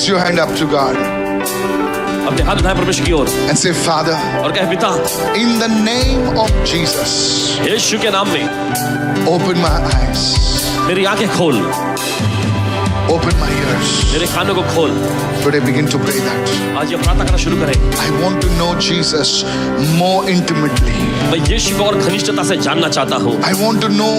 Raise your hand up to God अपने हाथ उठाए परमेश्वर की ओर and say, Father, और कहे पिता in the name of Jesus, यीशु के नाम में open my eyes, मेरी आंखें खोल, open my ears. मेरे कानों को खोल। Today begin to pray that. आज ये प्रार्थना करना शुरू करें। I want to know Jesus more intimately. मैं यीशु को और घनिष्ठता से जानना चाहता हूँ। I want to know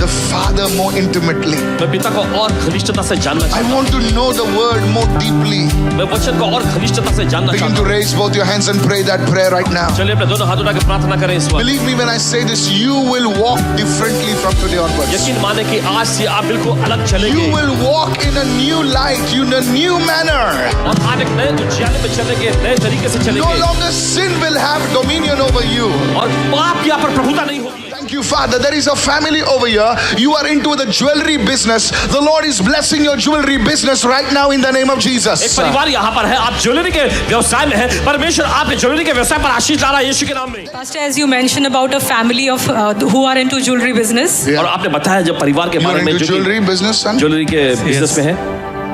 the Father more intimately. मैं पिता को और घनिष्ठता से जानना I चाहता हूँ। want to know the Word more deeply. मैं वचन को और घनिष्ठता से जानना Begin चाहता to हूँ। raise both your hands and pray that prayer right now. चलिए अपने दोनों हाथ उठा के प्रार्थना करें इस वक्त। Believe me when I say this, you will walk differently from today onwards. यकीन माने कि आज से आप बिल्कुल अलग You चलेंगे will walk in a new light, in a new manner. और आप एक नए उज्याले में चलेंगे, नए तरीके से No चलेंगे longer sin will have dominion over you. और पाप यहाँ पर प्रभुता नहीं होगी। Thank you, Father. There is a family over here. You are into the jewelry business. The Lord is blessing your jewelry business right now in the name of एक Jesus. परिवार यहाँ पर है, आप ज्वेलरी के व्यवसाय में हैं, परमेश्वर आपके ज्वेलरी के व्यवसाय पर आशीष ला रहा है यीशु के नाम में। Pastor, as you mentioned about a family of who are into jewelry business. और आपने बताया जब परिवार के You बारे are में into जो jewelry business, son? ज्वेलरी के बिजनेस में है,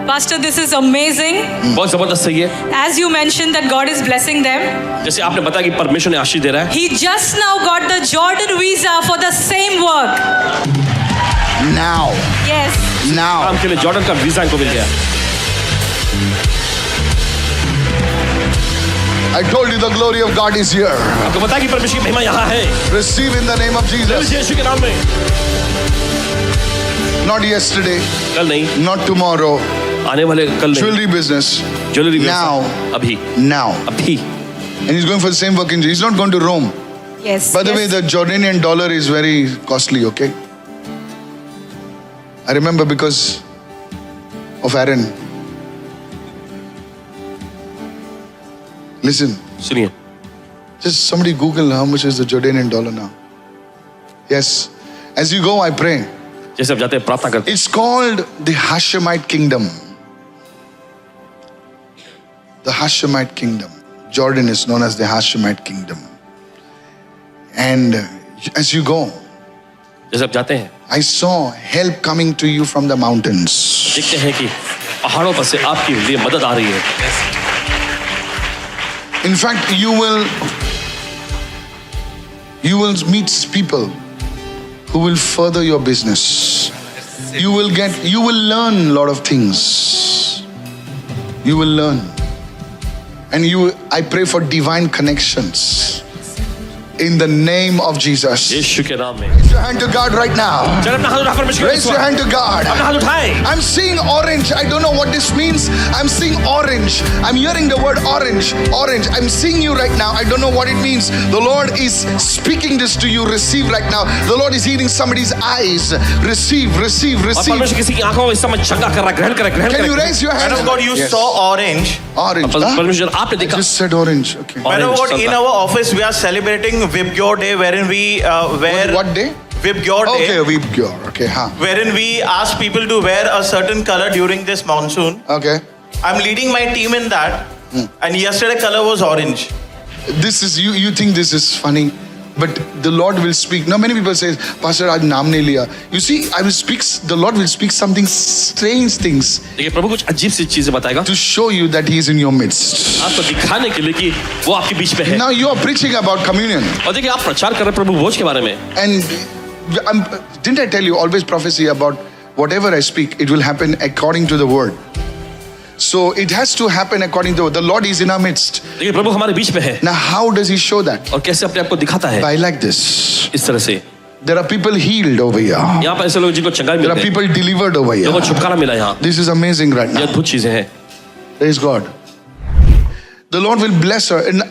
Pastor, this is amazing. बहुत जबरदस्त है ये। As you mentioned that God is blessing them. जैसे आपने बताया कि परमेश्वर ने आशीष दे रहा है, He just now got the Jordan visa for the same work. Now. Yes. Now. काम के लिए जॉर्डन का वीजा इनको मिल गया। I told you the glory of God is here. आपको बताया कि परमेश्वर की महिमा यहाँ है। Receive in the name of Jesus. यीशु के नाम में। Not yesterday, कल नहीं, not tomorrow. आने वाले कल नहीं। Jewelry business. Jewellery Now. व्यवसाय अभी, Now. अभी। And he's going for the same work in. He's not going to Rome. Yes. By the way, yes. the Jordanian dollar is very costly, okay? I remember because of Aaron. Listen, सुनिए, just somebody Google how much is the Jordanian dollar now. Yes. As you go, I pray. जैसे आप जाते हैं प्रार्थना करते It's called the Hashemite kingdom. The Hashemite kingdom. Jordan is known as the Hashemite kingdom. And as you go, हैं, जैसे आप जाते हैं, I saw help coming to you from the mountains. देखते हैं कि पहाड़ों पर से आपके लिए मदद आ रही है। In fact, you will meet people who will further your business. You will learn a lot of things. You will learn. And I pray for divine connections. In the name of Jesus. यीशु के नाम में। Raise your hand to God right now. चलो अपना हाथ उठा परमेश्वर के Raise your hand to God. अपना हाथ उठाएं। I'm seeing orange. I don't know what this means. I'm seeing orange. I'm hearing the word orange. Orange. I'm seeing you right now. I don't know what it means. The Lord is speaking this to you. Receive right now. The Lord is healing somebody's eyes. Receive, receive, और receive. परमेश्वर किसी की आंखों को इस समय चंगा कर रहा है, ग्रहण करें, ग्रहण Can you करें। raise your hand? Man of God, you Yes. saw orange. Orange. Huh? परमेश्वर आपने I देखा। just said orange. Okay. Man of God, Orange, in our office we are celebrating Vibgyor Day, wherein we wear What day? Vibgyor Day, Okay, Vibgyor. Okay, huh? wherein we ask people to wear a certain color during this monsoon. Okay. I'm leading my team in that, and yesterday color was orange. This is you think this is funny, but the Lord will speak. Now many people say, Pastor, aaj naam nahi liya. You see, the Lord will speak something strange things देखिए प्रभु कुछ अजीब सी चीजें बताएगा to show you that He is in your midst. आपको दिखाने के लिए कि वो आपके बीच में है। Now you are preaching about communion, और देखिए आप प्रचार कर रहे हैं प्रभु भोज के बारे में। and didn't I tell you always prophecy about whatever I speak, it will happen according to the word. So it has to happen according to the Lord is in our midst. देखिए प्रभु हमारे बीच में है Now how does He show that? और कैसे अपने आप को दिखाता है By like this. इस तरह से। There are people healed over here. यहाँ पर ऐसे लोग जिनको चंगाई There are मिलती है, people delivered over here. लोगों को छुटकारा मिला यहाँ। This is amazing right ये now. अद्भुत चीजें हैं। Praise God. The Lord will bless her. In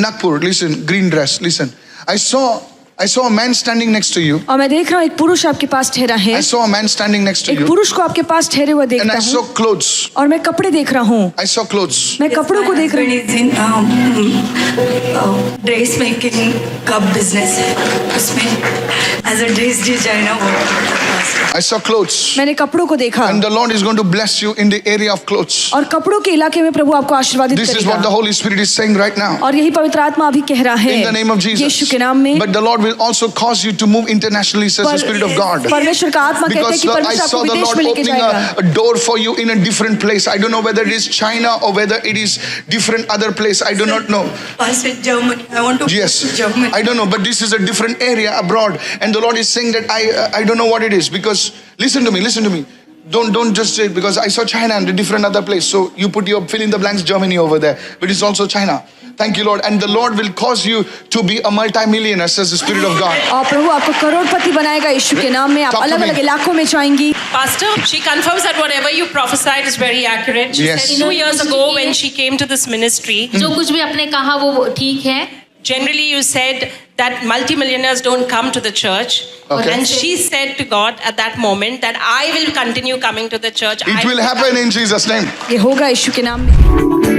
Nagpur, listen, green dress, listen. I saw a man standing next to you. और मैं देख रहा हूँ एक पुरुष आपके पास ठहरा है। I saw a man standing next to एक you. पुरुष को आपके पास ठहरे हुए And देखता I saw हूँ clothes. और मैं कपड़े देख रहा हूँ। I saw clothes. मैं कपड़ों को देख रही हूँ। is in ड्रेस मेकिंग का बिजनेस है, उसमें एज अ ड्रेस डिजाइनर वो I saw clothes. मैंने कपड़ों को देखा And the Lord is going to bless you in the area of clothes. और कपड़ों के इलाके में प्रभु आपको आशीर्वादित This is what the करेगा Holy Spirit is saying right now. और यही पवित्र आत्मा अभी कह रहा है In the name of Yeshu Jesus. के नाम में But the Lord will also cause you to move internationally, says the Spirit of God. परमेश्वर का आत्मा कहता है Because कि I परमेश्वर saw आपको the विदेश Lord में लेके opening जाएगा a door for you in a different place. I don't know whether it is China or whether it is different other place. I do not know. Pastor, Germany. I want to Yes, go to Germany. I don't know, but this is a different area abroad, and the Lord is saying that I don't know what it is, because listen to me. Don't just say, because I saw China and a different other place. So you put your fill in the blanks Germany over there, but it's also China. Thank you, Lord. And the Lord will cause you to be a multi-millionaire, says the Spirit of God. और प्रभु आपको करोड़पति बनाएगा यीशु के नाम में आप Talk to अलग me. अलग इलाकों में जाएंगी Pastor, she confirms that whatever you prophesied is very accurate. She Yes. said 2 years ago when she came to this ministry, जो कुछ भी आपने कहा वो ठीक है generally you said that multimillionaires don't come to the church. Okay. And she said to God at that moment that I will continue coming to the church. It will happen in Jesus' name. ये होगा यीशु के नाम में